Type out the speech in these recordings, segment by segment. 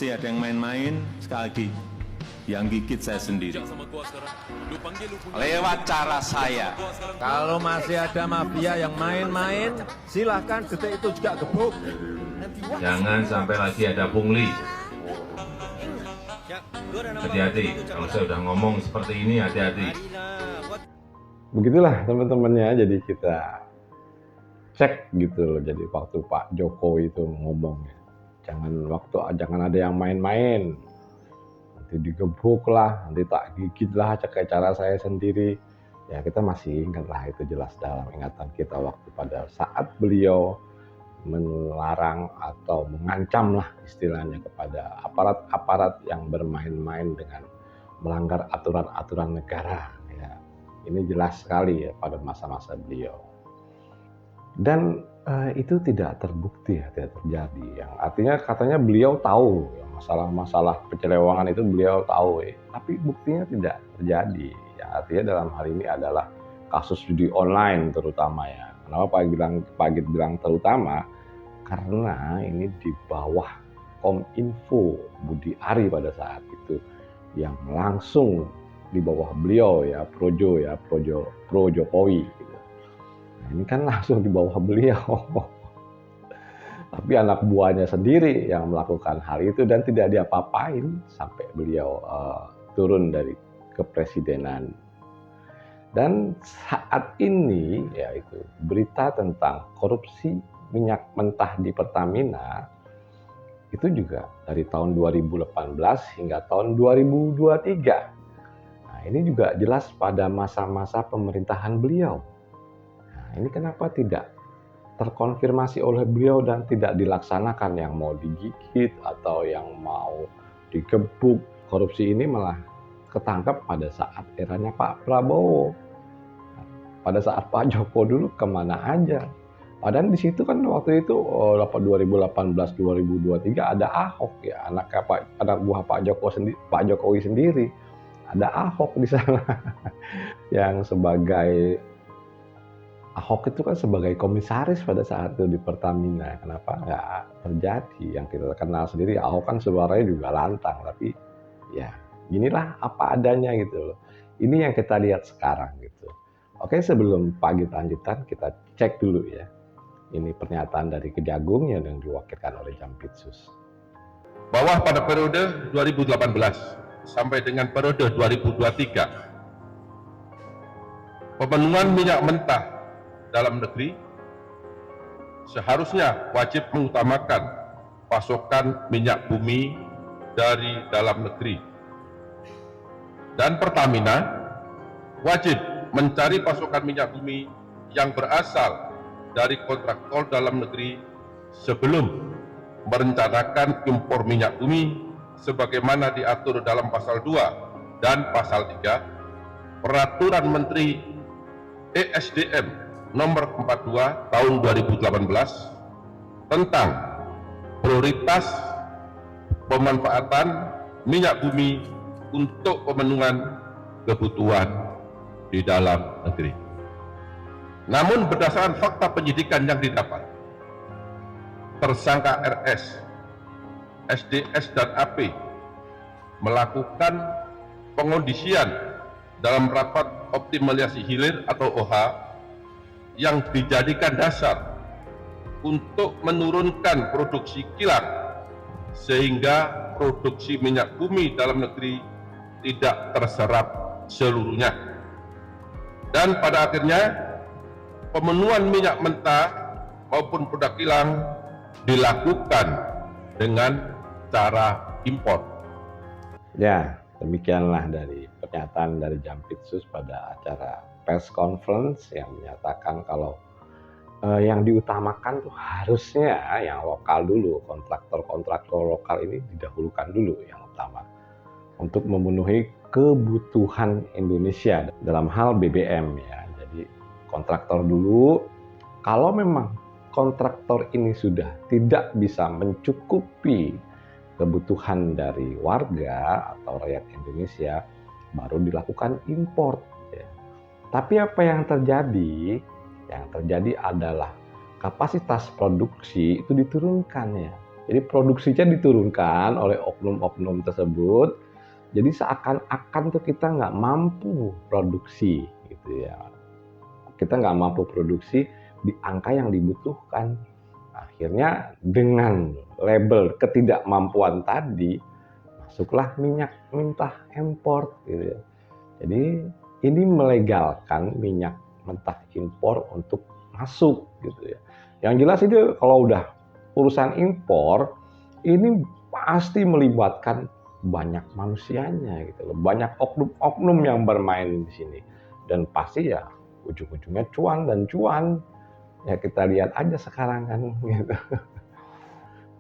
masih ada yang main-main, sekali lagi, yang gigit saya sendiri. Lewat cara saya. Kalau masih ada mafia yang main-main, silahkan detik itu juga gebuk. Jangan sampai lagi ada pungli. Hati-hati, kalau saya udah ngomong seperti ini, hati-hati. Begitulah teman-temannya, jadi kita cek gitu loh. Jadi waktu Pak Jokowi itu ngomong, jangan ada yang main-main, nanti digebuk lah, nanti tak gigit lah kayak cara saya sendiri. Ya kita masih ingat lah, itu jelas dalam ingatan kita waktu pada saat beliau melarang atau mengancam lah istilahnya kepada aparat-aparat yang bermain-main dengan melanggar aturan-aturan negara. Ya, ini jelas sekali ya pada masa-masa beliau. Dan itu tidak terbukti, ya, tidak terjadi. Yang artinya katanya beliau tahu ya, masalah-masalah penyelewengan itu beliau tahu, tapi buktinya tidak terjadi. Ya, artinya dalam hal ini adalah kasus judi online terutama ya. Kenapa Pak Git bilang terutama? Karena ini di bawah Kominfo Budi Ari pada saat itu, yang langsung di bawah beliau ya, pro Jokowi. Gitu. Nah, ini kan langsung di bawah beliau. Tapi anak buahnya sendiri yang melakukan hal itu dan tidak diapa-apain sampai beliau turun dari kepresidenan. Dan saat ini yaitu berita tentang korupsi minyak mentah di Pertamina itu juga dari tahun 2018 hingga tahun 2023. Nah, ini juga jelas pada masa-masa pemerintahan beliau. Nah, ini kenapa tidak terkonfirmasi oleh beliau dan tidak dilaksanakan, yang mau digigit atau yang mau digebuk. Korupsi ini malah ketangkap pada saat eranya Pak Prabowo. Pada saat Pak Joko dulu kemana aja. Padahal di situ kan waktu itu 2018-2023 ada Ahok ya, anak buah Pak Jokowi sendiri. Ada Ahok di sana yang sebagai Ahok itu kan sebagai komisaris pada saat itu di Pertamina. Kenapa nggak terjadi? Yang kita kenal sendiri, Ahok kan suaranya juga lantang, tapi ya inilah apa adanya gitu loh. Ini yang kita lihat sekarang gitu. Oke, sebelum Pak Git lanjutkan, kita cek dulu ya. Ini pernyataan dari Kejagung yang diwakilkan oleh Jampitsus. Bahwa pada periode 2018 sampai dengan periode 2023, pemenuhan minyak mentah dalam negeri seharusnya wajib mengutamakan pasokan minyak bumi dari dalam negeri. Dan Pertamina wajib mencari pasokan minyak bumi yang berasal dari kontraktor dalam negeri sebelum merencanakan impor minyak bumi sebagaimana diatur dalam pasal 2 dan pasal 3 Peraturan Menteri ESDM nomor 42 tahun 2018 tentang prioritas pemanfaatan minyak bumi untuk pemenuhan kebutuhan di dalam negeri. Namun berdasarkan fakta penyidikan yang didapat, tersangka RS, SDS dan AP melakukan pengondisian dalam rapat optimalisasi hilir atau OH yang dijadikan dasar untuk menurunkan produksi kilang sehingga produksi minyak bumi dalam negeri tidak terserap seluruhnya. Dan pada akhirnya pemenuhan minyak mentah maupun produk kilang dilakukan dengan cara impor. Ya, demikianlah dari pernyataan dari Jampitsus pada acara press conference yang menyatakan kalau yang diutamakan tuh harusnya yang lokal dulu, kontraktor lokal ini didahulukan dulu yang utama untuk memenuhi kebutuhan Indonesia dalam hal BBM ya. Jadi kontraktor dulu, kalau memang kontraktor ini sudah tidak bisa mencukupi kebutuhan dari warga atau rakyat Indonesia, baru dilakukan impor ya. Tapi apa yang terjadi? Yang terjadi adalah kapasitas produksi itu diturunkan ya. Jadi produksinya diturunkan oleh oknum-oknum tersebut. Jadi seakan-akan tuh kita nggak mampu produksi gitu ya. Kita nggak mampu produksi di angka yang dibutuhkan. Akhirnya dengan label ketidakmampuan tadi, masuklah minyak mentah impor gitu ya. Jadi ini melegalkan minyak mentah impor untuk masuk gitu ya. Yang jelas itu kalau udah urusan impor, ini pasti melibatkan banyak manusianya gitu loh. Banyak oknum-oknum yang bermain di sini. Dan pasti ya ujung-ujungnya cuan dan cuan. Ya kita lihat aja sekarang kan gitu.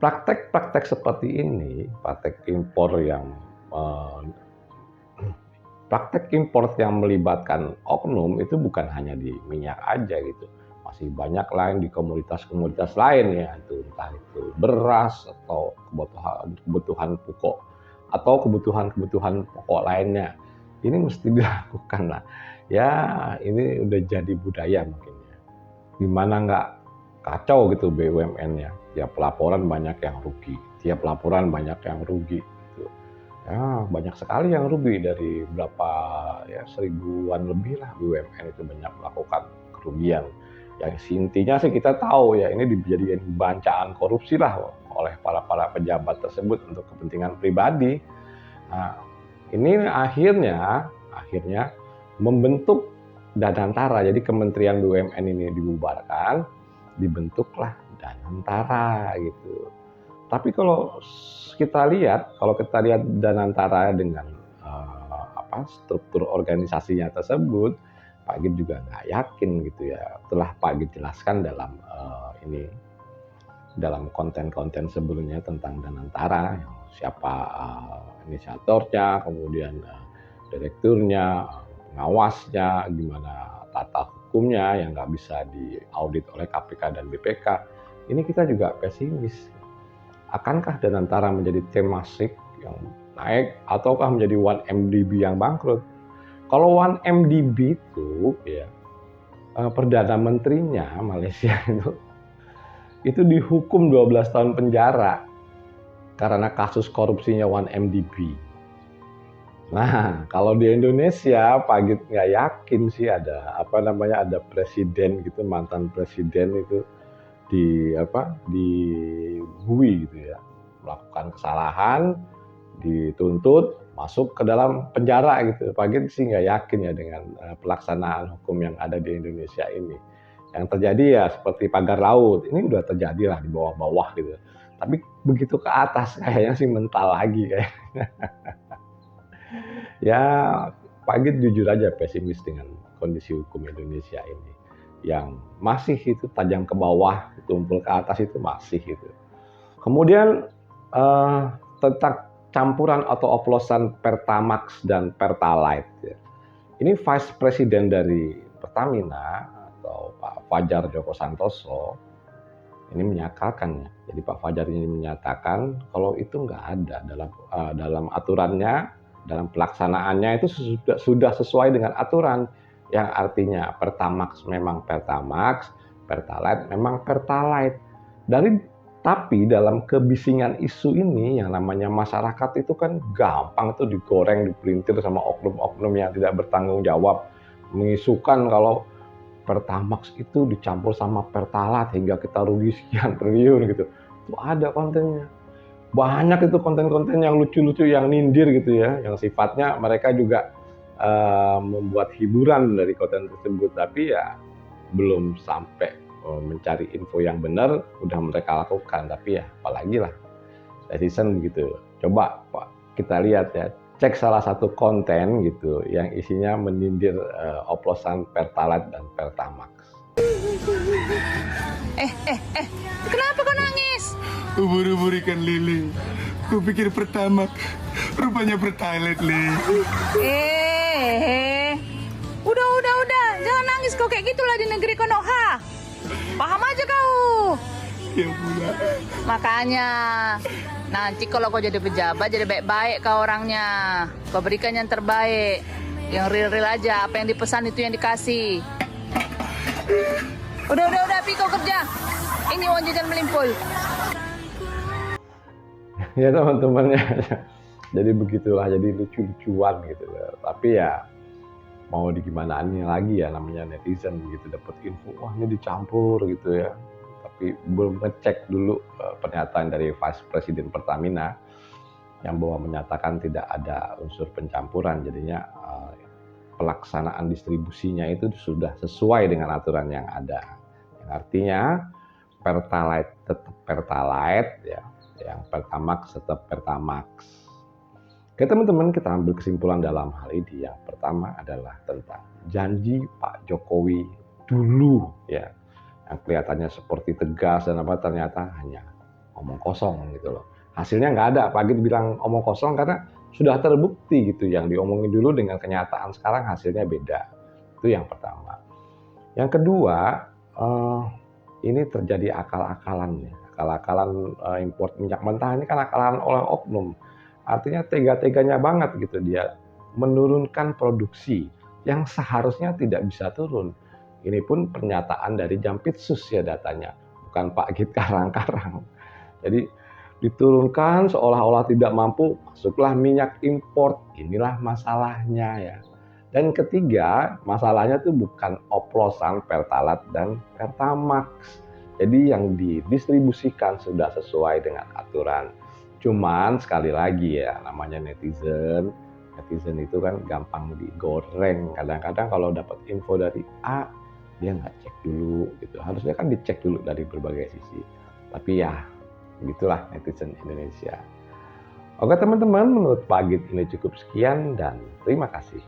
Praktek-praktek seperti ini, praktek impor yang melibatkan oknum itu bukan hanya di minyak aja gitu. Masih banyak lain di komoditas-komoditas lain ya, entah itu beras atau kebutuhan pokok atau kebutuhan pokok lainnya. Ini mesti dilakukan lah. Ya ini udah jadi budaya mungkin ya. Gimana nggak kacau gitu BUMN-nya. Tiap laporan banyak yang rugi. Gitu. Ya banyak sekali yang rugi, dari berapa ya 1000-an lebih lah BUMN itu banyak melakukan kerugian. Yang intinya sih kita tahu ya ini dijadikan bancaan korupsi lah oleh para pejabat tersebut untuk kepentingan pribadi. Nah, ini akhirnya membentuk Danantara. Jadi Kementerian BUMN ini dibubarkan, dibentuklah Danantara gitu. Tapi kalau kita lihat Danantara dengan struktur organisasinya tersebut, Pak Git juga nggak yakin gitu ya. Telah Pak Git jelaskan dalam konten-konten sebelumnya tentang Danantara, siapa inisiatornya, kemudian direkturnya, pengawasnya, gimana tata hukumnya yang nggak bisa diaudit oleh KPK dan BPK. Ini kita juga pesimis. Akankah Danantara menjadi Temasek yang naik ataukah menjadi 1MDB yang bangkrut? Kalau 1MDB itu ya Perdana Menterinya Malaysia itu dihukum 12 tahun penjara karena kasus korupsinya 1MDB. Nah, kalau di Indonesia Pak Git nggak yakin sih ada presiden gitu, mantan presiden itu dibui gitu ya, melakukan kesalahan, dituntut, masuk ke dalam penjara gitu. Pak Git sih nggak yakin ya dengan pelaksanaan hukum yang ada di Indonesia ini. Yang terjadi ya seperti pagar laut, ini udah terjadi lah di bawah-bawah gitu. Tapi begitu ke atas kayaknya sih mental lagi kayaknya. Ya Pak Git jujur aja pesimis dengan kondisi hukum Indonesia ini. Yang masih itu tajam ke bawah, tumpul ke atas itu masih itu. Kemudian tentang campuran atau oplosan Pertamax dan Pertalite. Ya. Ini Vice President dari Pertamina atau Pak Fajar Joko Santoso ini menyatakan ya. Jadi Pak Fajar ini menyatakan kalau itu nggak ada dalam aturannya, dalam pelaksanaannya itu sudah sesuai dengan aturan. Yang artinya Pertamax memang Pertamax, Pertalite memang Pertalite. Tapi dalam kebisingan isu ini yang namanya masyarakat itu kan gampang tuh digoreng, dipelintir sama oknum-oknum yang tidak bertanggung jawab. Mengisukan kalau Pertamax itu dicampur sama Pertalite hingga kita rugi sekian triliun gitu. Itu ada kontennya. Banyak itu konten-konten yang lucu-lucu, yang nindir gitu ya. Yang sifatnya mereka juga membuat hiburan dari konten tersebut, tapi ya belum sampai mencari info yang benar udah mereka lakukan. Tapi ya apalagi lah netizen begitu. Coba Pak kita lihat ya, cek salah satu konten gitu yang isinya menindir oplosan Pertalite dan Pertamax. Kenapa kau nangis? Ubur-ubur ikan lele. Kupikir Pertamax, rupanya Pertalite, Le. Udah, jangan nangis kau kayak gitulah di negeri Konoha. Paham aja kau. Ya pula. Makanya nanti kalau kau jadi pejabat, jadi baik-baik kau orangnya. Kau berikan yang terbaik, yang real aja. Apa yang dipesan itu yang dikasih. Udah, pi kau kerja. Ini uang jajan melimpul. ya teman-temannya. Jadi begitulah, jadi lucu-lucuan gitu loh. Tapi ya mau digimanain lagi ya, namanya netizen gitu, dapat info wah ini dicampur gitu ya. Tapi belum ngecek dulu pernyataan dari Vice President Pertamina yang bahwa menyatakan tidak ada unsur pencampuran, jadinya pelaksanaan distribusinya itu sudah sesuai dengan aturan yang ada. Yang artinya Pertalite tetap Pertalite ya, yang Pertamax tetap Pertamax. Oke teman-teman, kita ambil kesimpulan dalam hal ini. Yang pertama adalah tentang janji Pak Jokowi dulu ya, yang kelihatannya seperti tegas dan apa, ternyata hanya omong kosong gitu loh. Hasilnya nggak ada. Pak Agit bilang omong kosong karena sudah terbukti gitu, yang diomongin dulu dengan kenyataan sekarang hasilnya beda. Itu yang pertama. Yang kedua, ini terjadi akal-akalan ya. Akal-akalan import minyak mentah ini kan akalan oleh oknum. Artinya tega-teganya banget gitu dia menurunkan produksi yang seharusnya tidak bisa turun. Ini pun pernyataan dari Jampitsus ya datanya, bukan Pak Agit karang-karang. Jadi diturunkan seolah-olah tidak mampu, masuklah minyak import. Inilah masalahnya ya. Dan ketiga, masalahnya itu bukan oplosan Pertalite dan Pertamax. Jadi yang didistribusikan sudah sesuai dengan aturan. Cuman sekali lagi ya, namanya netizen itu kan gampang digoreng. Kadang-kadang kalau dapat info dari A, dia nggak cek dulu gitu. Harusnya kan dicek dulu dari berbagai sisi. Tapi ya, begitulah netizen Indonesia. Oke teman-teman, menurut Pak Agit ini cukup sekian dan terima kasih.